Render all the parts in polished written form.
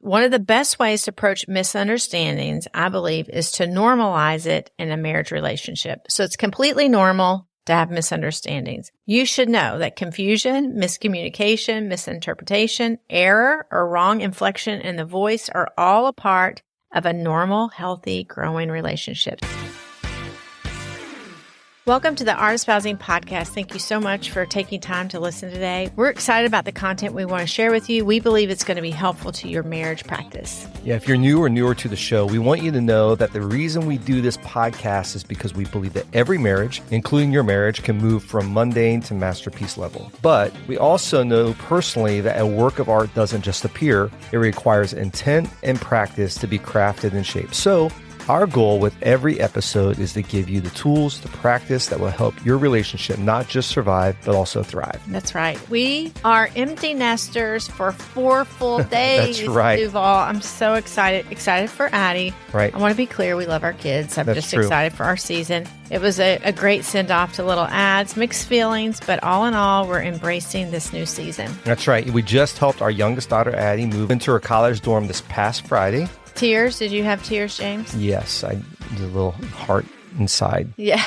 one of the best ways to approach misunderstandings, I believe, is to normalize it in a marriage relationship. So it's completely normal to have misunderstandings. You should know that confusion, miscommunication, misinterpretation, error, or wrong inflection in the voice are all a part of a normal, healthy, growing relationship. Welcome to the Art of Espousing podcast. Thank you so much for taking time to listen today. We're excited about the content we want to share with you. We believe it's going to be helpful to your marriage practice. Yeah, if you're new or newer to the show, we want you to know that the reason we do this podcast is because we believe that every marriage, including your marriage, can move from mundane to masterpiece level. But we also know personally that a work of art doesn't just appear. It requires intent and practice to be crafted and shaped. So our goal with every episode is to give you the tools to practice that will help your relationship not just survive, but also thrive. That's right. We are empty nesters for 4 full days. That's right. Duval. I'm so excited. Excited for Addie. Right. I want to be clear. We love our kids. I'm That's just true. excited for our season. It was a great send-off to little Ads, mixed feelings, but all in all, we're embracing this new season. That's right. We just helped our youngest daughter, Addie, move into her college dorm this past Friday. Tears? Did you have tears, James? Yes, I did a little heart inside. Yeah.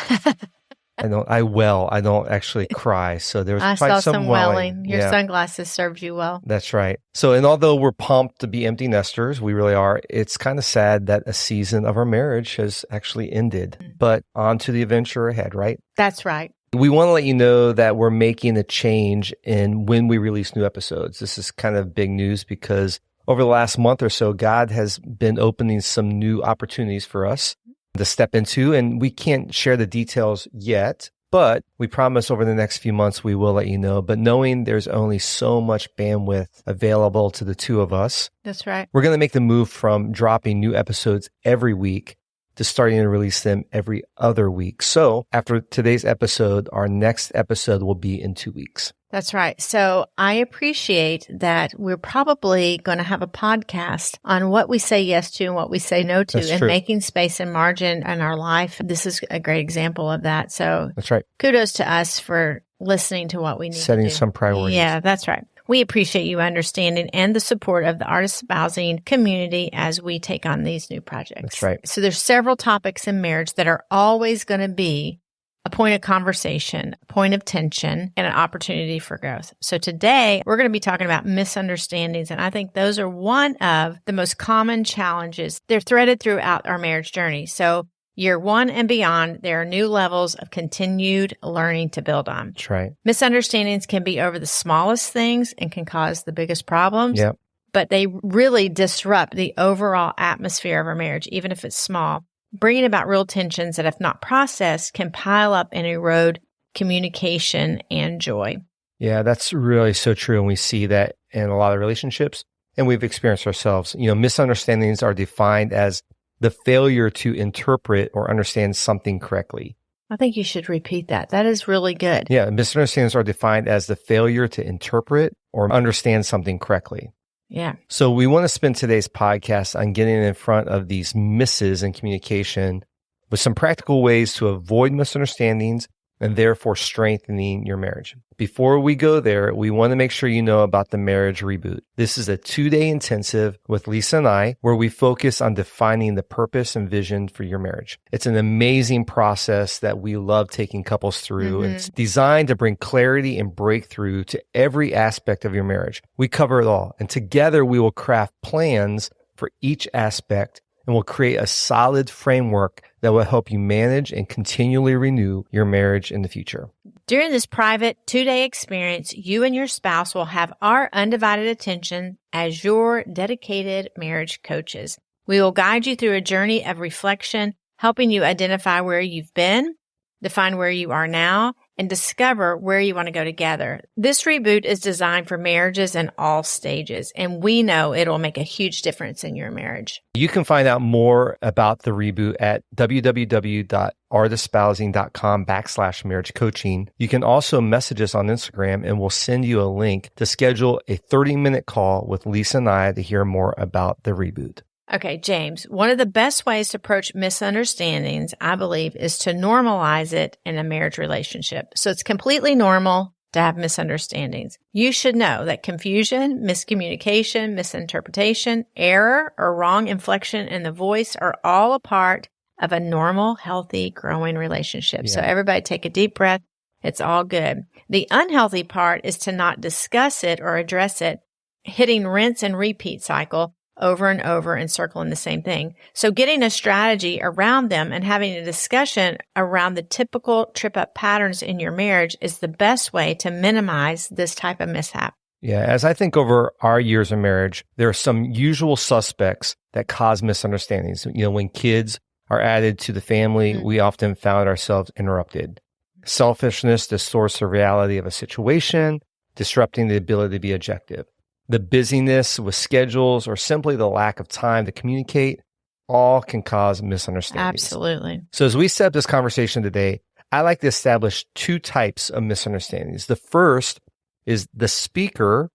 I don't actually cry. So there was I probably saw some welling. Your Yeah, sunglasses served you well. that's right. So, and although we're pumped to be empty nesters, we really are, it's kind of sad that a season of our marriage has actually ended. But on to the adventure ahead, right? That's right. We want to let you know that we're making a change in when we release new episodes. This is kind of big news because over the last month or so, God has been opening some new opportunities for us to step into, and we can't share the details yet, but we promise over the next few months we will let you know. But knowing there's only so much bandwidth available to the two of us, That's right. we're going to make the move from dropping new episodes every week to starting to release them every other week. So after today's episode, our next episode will be in 2 weeks. That's right. So I appreciate that we're probably going to have a podcast on what we say yes to and what we say no to That's and true. making space and margin in our life. This is a great example of that. So That's right. kudos to us for listening to what we need Setting to do. some priorities. Yeah, that's right. We appreciate you understanding and the support of the Art of Espousing community as we take on these new projects. That's right. So there's several topics in marriage that are always going to be a point of conversation, a point of tension, and an opportunity for growth. So today we're going to be talking about misunderstandings. And I think those are one of the most common challenges. They're threaded throughout our marriage journey. So year 1 and beyond, there are new levels of continued learning to build on. That's right. Misunderstandings can be over the smallest things and can cause the biggest problems. Yep. But they really disrupt the overall atmosphere of our marriage, even if it's small, bringing about real tensions that, if not processed, can pile up and erode communication and joy. Yeah, that's really so true. And we see that in a lot of relationships, and we've experienced ourselves. Misunderstandings are defined as the failure to interpret or understand something correctly. I think you should repeat that. That is really good. Yeah, misunderstandings are defined as the failure to interpret or understand something correctly. Yeah. So we want to spend today's podcast on getting in front of these misses in communication with some practical ways to avoid misunderstandings and therefore strengthening your marriage. Before we go there, we want to make sure you know about the marriage reboot. This is a 2-day intensive with Lisa and I, where we focus on defining the purpose and vision for your marriage. It's an amazing process that we love taking couples through. Mm-hmm. It's designed to bring clarity and breakthrough to every aspect of your marriage. We cover it all, and together we will craft plans for each aspect, and we'll create a solid framework that will help you manage and continually renew your marriage in the future. During this private 2-day experience, you and your spouse will have our undivided attention as your dedicated marriage coaches. We will guide you through a journey of reflection, helping you identify where you've been, define where you are now, and discover where you want to go together. This reboot is designed for marriages in all stages, and we know it'll make a huge difference in your marriage. You can find out more about the reboot at www.artespousing.com/marriage coaching. You can also message us on Instagram, and we'll send you a link to schedule a 30-minute call with Lisa and I to hear more about the reboot. Okay, James, one of the best ways to approach misunderstandings, I believe, is to normalize it in a marriage relationship. So it's completely normal to have misunderstandings. You should know that confusion, miscommunication, misinterpretation, error, or wrong inflection in the voice are all a part of a normal, healthy, growing relationship. So everybody take a deep breath. It's all good. The unhealthy part is to not discuss it or address it, hitting rinse and repeat cycle over and over and circling the same thing. So getting a strategy around them and having a discussion around the typical trip-up patterns in your marriage is the best way to minimize this type of mishap. Yeah, as I think over our years of marriage, there are some usual suspects that cause misunderstandings. When kids are added to the family, we often found ourselves interrupted. Selfishness distorts the reality of a situation, disrupting the ability to be objective. The busyness with schedules or simply the lack of time to communicate all can cause misunderstandings. Absolutely. So as we set up this conversation today, I like to establish two types of misunderstandings. The first is the speaker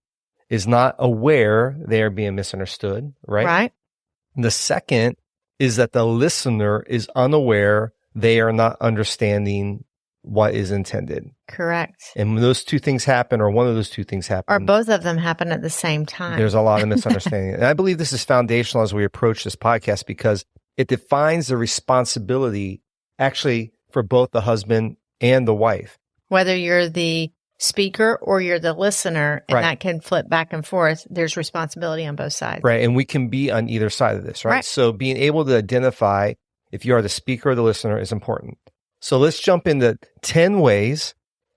is not aware they are being misunderstood, right? Right. And the second is that the listener is unaware they are not understanding what is intended. Correct. And when those two things happen, or one of those two things happen, or both of them happen at the same time, there's a lot of misunderstanding. And I believe this is foundational as we approach this podcast because it defines the responsibility actually for both the husband and the wife. Whether you're the speaker or you're the listener, and that can flip back and forth, there's responsibility on both sides. Right. And we can be on either side of this, right? So being able to identify if you are the speaker or the listener is important. So let's jump into 10 ways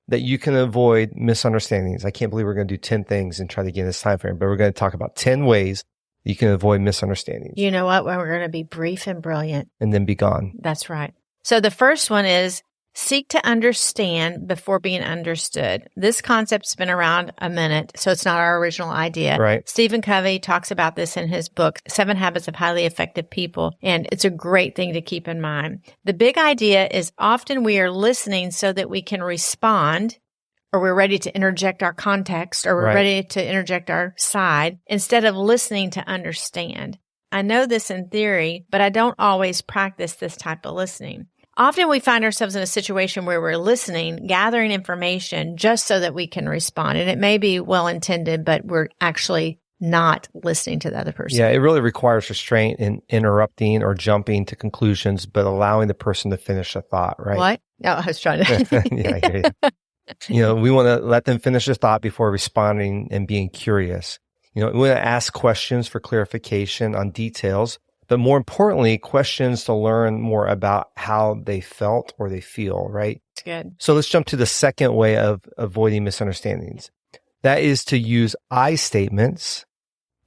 that you can avoid misunderstandings. I can't believe we're going to do 10 things and try to get in this time frame, but we're going to talk about 10 ways you can avoid misunderstandings. You know what? We're going to be brief and brilliant. And then be gone. That's right. So the first one is seek to understand before being understood. This concept's been around a minute, so it's not our original idea. Right. Stephen Covey talks about this in his book, 7 Habits of Highly Effective People, and it's a great thing to keep in mind. The big idea is often we are listening so that we can respond, or we're ready to interject our context, or we're ready to interject our side, instead of listening to understand. I know this in theory, but I don't always practice this type of listening. Often we find ourselves in a situation where we're listening, gathering information just so that we can respond. And it may be well-intended, but we're actually not listening to the other person. Yeah, it really requires restraint in interrupting or jumping to conclusions, but allowing the person to finish a thought, right? What? No, I was trying to. Yeah, I hear you. We want to let them finish a thought before responding and being curious. We want to ask questions for clarification on details, but more importantly, questions to learn more about how they felt or they feel, right? That's good. So let's jump to the second way of avoiding misunderstandings. That is to use I statements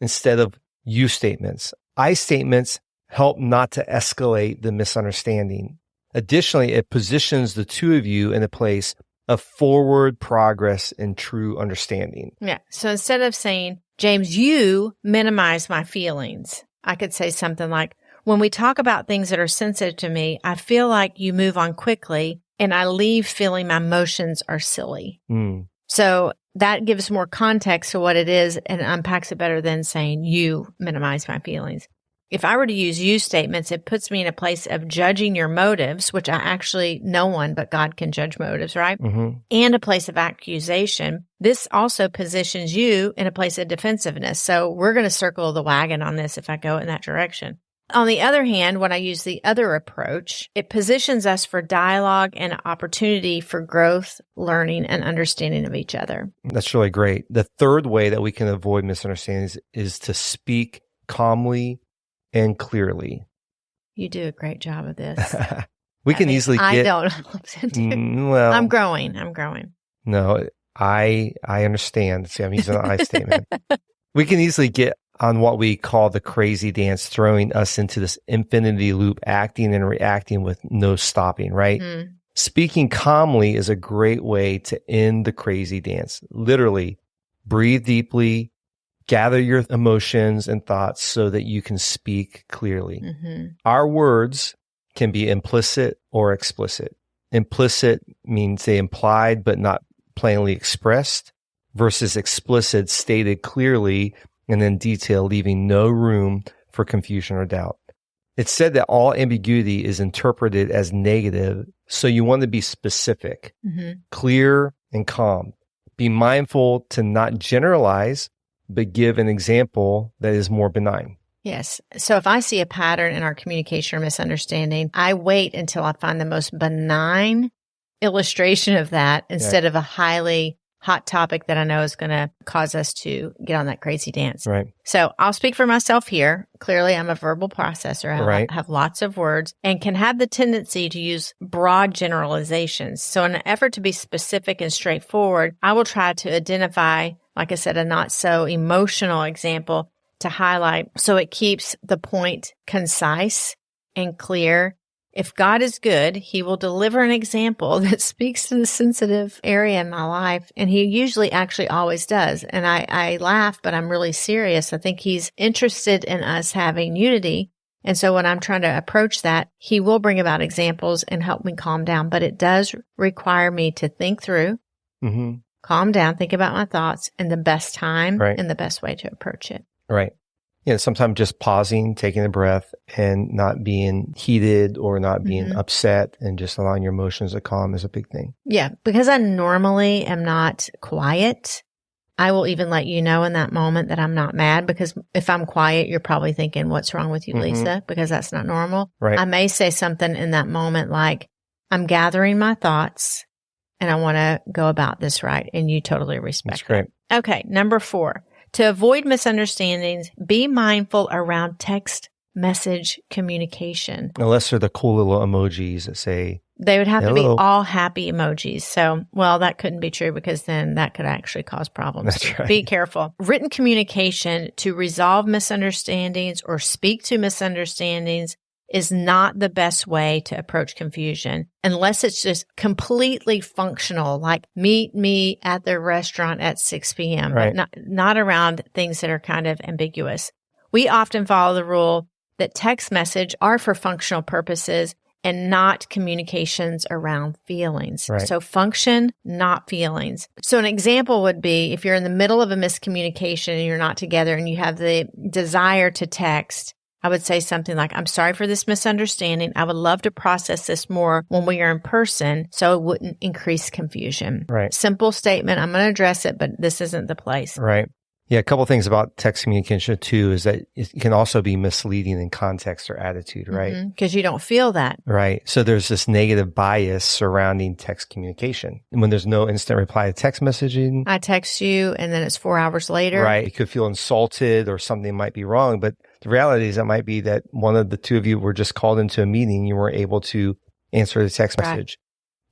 instead of you statements. I statements help not to escalate the misunderstanding. Additionally, it positions the two of you in a place of forward progress and true understanding. Yeah. So instead of saying, James, you minimize my feelings, I could say something like, when we talk about things that are sensitive to me, I feel like you move on quickly and I leave feeling my emotions are silly. So that gives more context to what it is and unpacks it better than saying you minimize my feelings. If I were to use you statements, it puts me in a place of judging your motives, which no one but God can judge motives, right? And a place of accusation. This also positions you in a place of defensiveness. So we're going to circle the wagon on this if I go in that direction. On the other hand, when I use the other approach, it positions us for dialogue and opportunity for growth, learning, and understanding of each other. That's really great. The third way that we can avoid misunderstandings is to speak calmly and clearly. You do a great job of this. We can easily get... I don't. Well, I'm growing. No, I understand. See, I'm using an I statement. We can easily get on what we call the crazy dance, throwing us into this infinity loop, acting and reacting with no stopping, right? Speaking calmly is a great way to end the crazy dance. Literally, breathe deeply, gather your emotions and thoughts so that you can speak clearly. Our words can be implicit or explicit. Implicit means they implied but not plainly expressed, versus explicit, stated clearly and in detail, leaving no room for confusion or doubt. It's said that all ambiguity is interpreted as negative, so you want to be specific, clear, and calm. Be mindful to not generalize, but give an example that is more benign. Yes. So if I see a pattern in our communication or misunderstanding, I wait until I find the most benign illustration of that instead of a highly hot topic that I know is going to cause us to get on that crazy dance. Right. So I'll speak for myself here. Clearly, I'm a verbal processor. I have lots of words and can have the tendency to use broad generalizations. So in an effort to be specific and straightforward, I will try to identify, like I said, a not so emotional example to highlight so it keeps the point concise and clear. If God is good, He will deliver an example that speaks to the sensitive area in my life. And He usually actually always does. And I laugh, but I'm really serious. I think He's interested in us having unity. And so when I'm trying to approach that, He will bring about examples and help me calm down. But it does require me to think through, calm down, think about my thoughts, and the best time and the best way to approach it. Right. Yeah, sometimes just pausing, taking a breath, and not being heated or not being upset and just allowing your emotions to calm is a big thing. Yeah, because I normally am not quiet. I will even let you know in that moment that I'm not mad, because if I'm quiet, you're probably thinking, what's wrong with you, Lisa? Because that's not normal. Right. I may say something in that moment like, I'm gathering my thoughts and I want to go about this right. And you totally respect That's great. that. Okay, number 4. To avoid misunderstandings, be mindful around text message communication. Unless they're the cool little emojis that say, they would have hello. to be all happy emojis. So, well, that couldn't be true, because then that could actually cause problems. That's right. Be careful. Written communication to resolve misunderstandings or speak to misunderstandings is not the best way to approach confusion unless it's just completely functional, like meet me at the restaurant at 6 p.m., right. but not around things that are kind of ambiguous. We often follow the rule that text message are for functional purposes and not communications around feelings. Right. So function, not feelings. So an example would be if you're in the middle of a miscommunication and you're not together and you have the desire to text, I would say something like, I'm sorry for this misunderstanding. I would love to process this more when we are in person so it wouldn't increase confusion. Right. Simple statement. I'm going to address it, but this isn't the place. Right. Yeah, a couple of things about text communication too is that it can also be misleading in context or attitude, right? Because you don't feel that. Right. So there's this negative bias surrounding text communication. And when there's no instant reply to text messaging, I text you and then it's 4 hours later. Right. You could feel insulted or something might be wrong. But the reality is it might be that one of the two of you were just called into a meeting. You weren't able to answer the text message.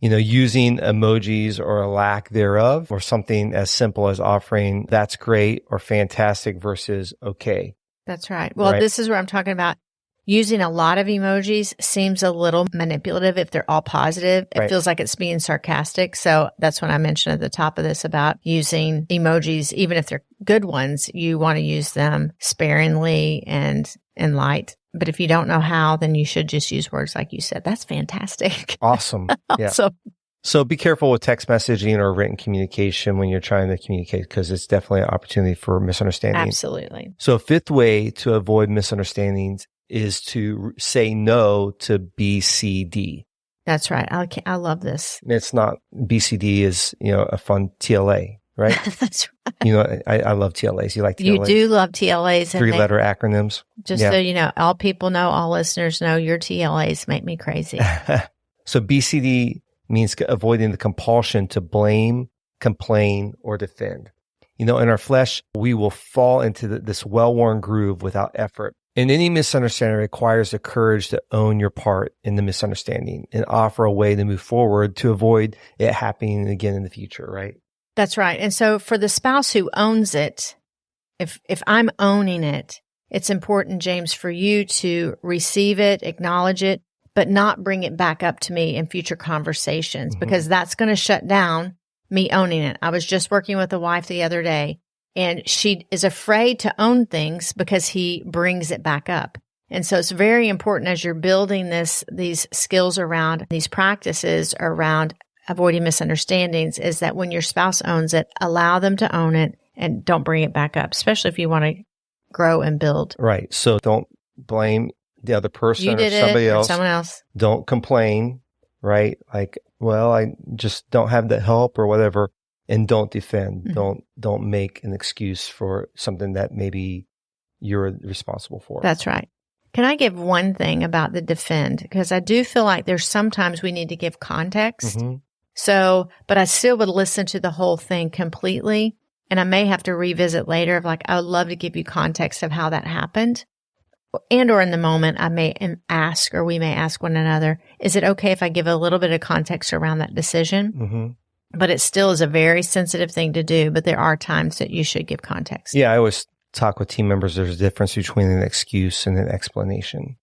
You know, using emojis or a lack thereof, or something as simple as offering that's great or fantastic versus okay. That's right. Well, this is where I'm talking about. Using a lot of emojis seems a little manipulative if they're all positive. It feels like it's being sarcastic. So that's when I mentioned at the top of this about using emojis, even if they're good ones, you want to use them sparingly and in light. But if you don't know how, then you should just use words like you said. That's fantastic. Awesome. Yeah. Awesome. So be careful with text messaging or written communication when you're trying to communicate, because it's definitely an opportunity for misunderstanding. Absolutely. So a fifth way to avoid misunderstandings is to say no to BCD. That's right. I love this. It's not, BCD is, a fun TLA, right? That's right. I love TLAs. You like TLAs? You do love TLAs. 3-letter acronyms. Just so you know, all people know, all listeners know, your TLAs make me crazy. So BCD means avoiding the compulsion to blame, complain, or defend. In our flesh, we will fall into this well-worn groove without effort. And any misunderstanding requires the courage to own your part in the misunderstanding and offer a way to move forward to avoid it happening again in the future, right? That's right. And so for the spouse who owns it, if I'm owning it, it's important, James, for you to receive it, acknowledge it, but not bring it back up to me in future conversations, because that's going to shut down me owning it. I was just working with a wife the other day, and she is afraid to own things because he brings it back up. And so it's very important as you're building these skills around these practices around avoiding misunderstandings, is that when your spouse owns it, allow them to own it and don't bring it back up, especially if you want to grow and build. Right. So don't blame the other person you did or somebody it, else. Or someone else. Don't complain, right? Like, well, I just don't have the help or whatever. And don't defend. Mm-hmm. Don't make an excuse for something that maybe you're responsible for. That's right. Can I give one thing about the defend? Because I do feel like there's sometimes we need to give context. Mm-hmm. So, but I still would listen to the whole thing completely. And I may have to revisit later of like, I would love to give you context of how that happened. And or in the moment, I may ask, or we may ask one another, is it okay if I give a little bit of context around that decision? Mm-hmm. But it still is a very sensitive thing to do, but there are times that you should give context. Yeah, I always talk with team members, there's a difference between an excuse and an explanation.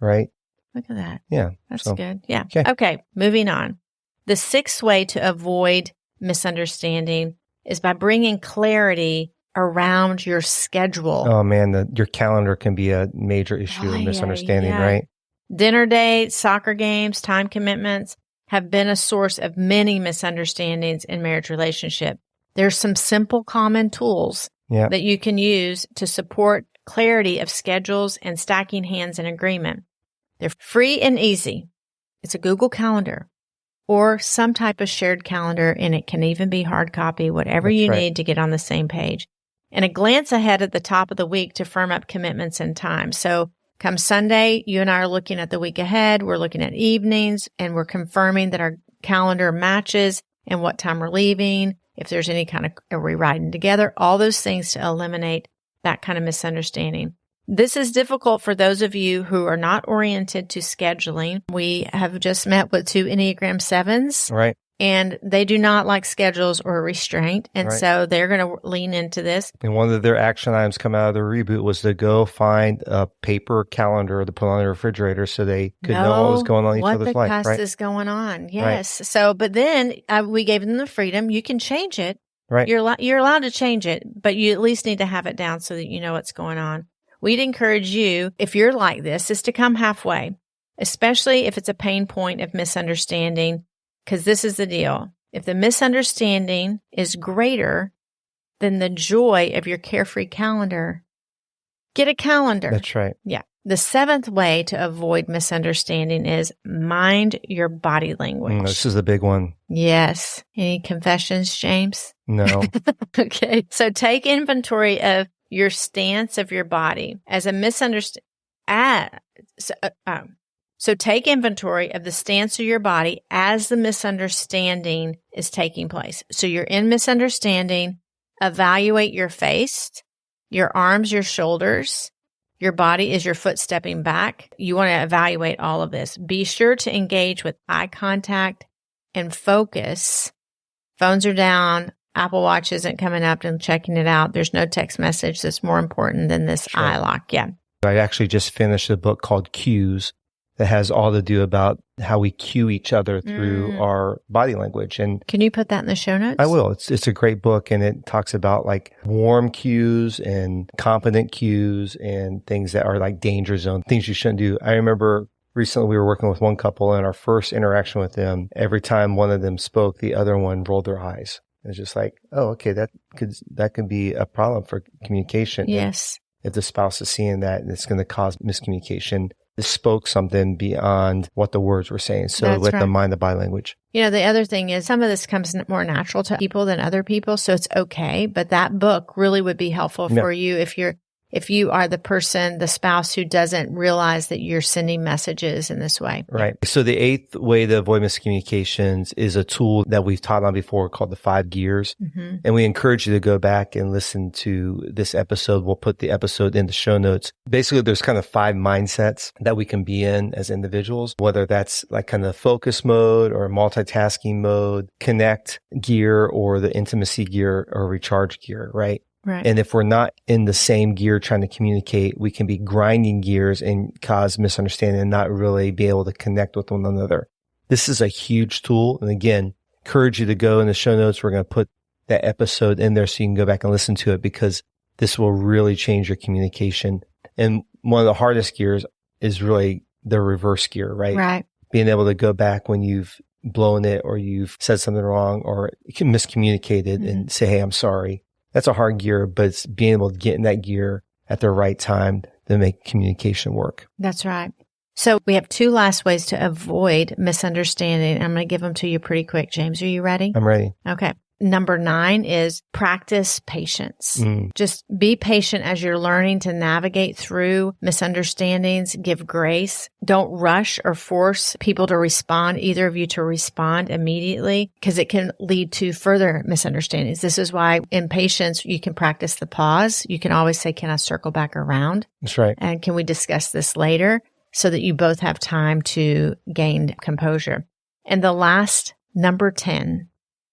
Right? Look at that. Yeah. That's good. Yeah. Okay. Okay, moving on. The sixth way to avoid misunderstanding is by bringing clarity around your schedule. Oh man, your calendar can be a major issue of misunderstanding, right? Dinner dates, soccer games, time commitments have been a source of many misunderstandings in marriage relationship. There's some simple common tools that you can use to support clarity of schedules and stacking hands in agreement. They're free and easy. It's a Google Calendar or some type of shared calendar, and it can even be hard copy, whatever you need to get on the same page. And a glance ahead at the top of the week to firm up commitments and time. So come Sunday, you and I are looking at the week ahead. We're looking at evenings, and we're confirming that our calendar matches and what time we're leaving. If there's any kind of, are we riding together? All those things to eliminate that kind of misunderstanding. This is difficult for those of you who are not oriented to scheduling. We have just met with 2 Enneagram 7s. Right. And they do not like schedules or restraint. And so they're going to lean into this. And one of their action items coming out of the reboot was to go find a paper calendar to put on the refrigerator so they could know what was going on in each other's life. What the cuss is going on. Yes. Right. So, but then we gave them the freedom. You can change it. Right. You're allowed to change it, but you at least need to have it down so that you know what's going on. We'd encourage you, if you're like this, is to come halfway, especially if it's a pain point of misunderstanding. Because this is the deal. If the misunderstanding is greater than the joy of your carefree calendar, get a calendar. That's right. Yeah. The 7th way to avoid misunderstanding is mind your body language. This is the big one. Yes. Any confessions, James? No. Okay. So take inventory of your stance of your body as a So take inventory of the stance of your body as the misunderstanding is taking place. So you're in misunderstanding. Evaluate your face, your arms, your shoulders. Your body is your foot stepping back. You want to evaluate all of this. Be sure to engage with eye contact and focus. Phones are down. Apple Watch isn't coming up and checking it out. There's no text message that's more important than this eye lock. Yeah. I actually just finished a book called Cues that has all to do about how we cue each other through our body language. And can you put that in the show notes? I will. It's a great book, and it talks about like warm cues and confident cues and things that are like danger zone, things you shouldn't do. I remember recently we were working with one couple, and our first interaction with them, every time one of them spoke, the other one rolled their eyes. It's just like, oh, okay, that could be a problem for communication. Yes. And if the spouse is seeing that, it's going to cause miscommunication. It spoke something beyond what the words were saying. So let them mind the body language. You know, the other thing is some of this comes more natural to people than other people. So it's okay. But that book really would be helpful for you if you are the person, the spouse who doesn't realize that you're sending messages in this way. Right. So the 8th way to avoid miscommunications is a tool that we've taught on before called the 5 gears. Mm-hmm. And we encourage you to go back and listen to this episode. We'll put the episode in the show notes. Basically, there's kind of 5 mindsets that we can be in as individuals, whether that's like kind of focus mode or multitasking mode, connect gear or the intimacy gear or recharge gear, right? Right. And if we're not in the same gear trying to communicate, we can be grinding gears and cause misunderstanding and not really be able to connect with one another. This is a huge tool. And again, encourage you to go in the show notes. We're going to put that episode in there so you can go back and listen to it because this will really change your communication. And one of the hardest gears is really the reverse gear, right? Right. Being able to go back when you've blown it or you've said something wrong or miscommunicated and say, hey, I'm sorry. That's a hard gear, but it's being able to get in that gear at the right time to make communication work. That's right. So we have 2 last ways to avoid misunderstanding. I'm going to give them to you pretty quick. James, are you ready? I'm ready. Okay. Number 9 is practice patience. Just be patient as you're learning to navigate through misunderstandings. Give grace. Don't rush or force people to respond, either of you to respond immediately, because it can lead to further misunderstandings. This is why in patience, you can practice the pause. You can always say, can I circle back around? That's right. And can we discuss this later, so that you both have time to gain composure? And the last, number 10,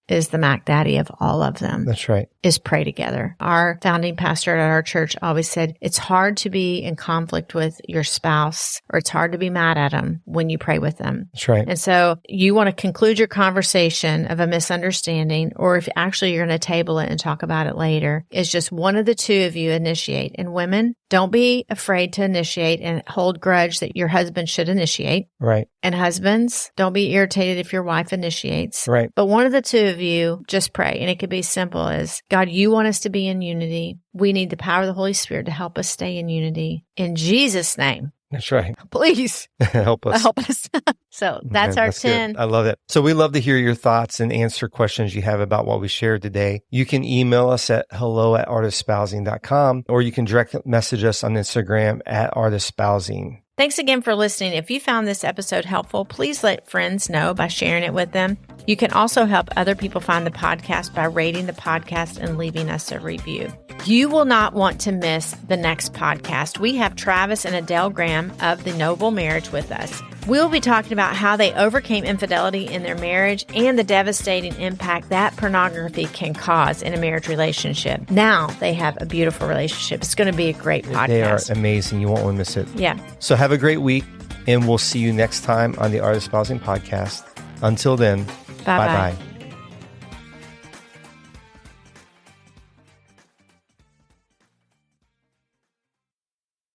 is the Mac Daddy of all of them. That's right. Is pray together. Our founding pastor at our church always said, it's hard to be in conflict with your spouse, or it's hard to be mad at them when you pray with them. That's right. And so you want to conclude your conversation of a misunderstanding, or if actually you're going to table it and talk about it later, is just one of the two of you initiate. And women, don't be afraid to initiate and hold grudge that your husband should initiate. Right. And husbands, don't be irritated if your wife initiates. Right. But one of the two of you just pray. And it could be simple as, God, you want us to be in unity. We need the power of the Holy Spirit to help us stay in unity. In Jesus' name. That's right. Please help us. Help us. So that's our 10. Good. I love it. So we love to hear your thoughts and answer questions you have about what we shared today. You can email us at hello@artofspousing.com, or you can direct message us on Instagram at artofspousing. Thanks again for listening. If you found this episode helpful, please let friends know by sharing it with them. You can also help other people find the podcast by rating the podcast and leaving us a review. You will not want to miss the next podcast. We have Travis and Adele Graham of The Noble Marriage with us. We'll be talking about how they overcame infidelity in their marriage and the devastating impact that pornography can cause in a marriage relationship. Now they have a beautiful relationship. It's going to be a great podcast. They are amazing. You won't want to miss it. Yeah. So have a great week, and we'll see you next time on the Art of Spousing podcast. Until then, bye-bye.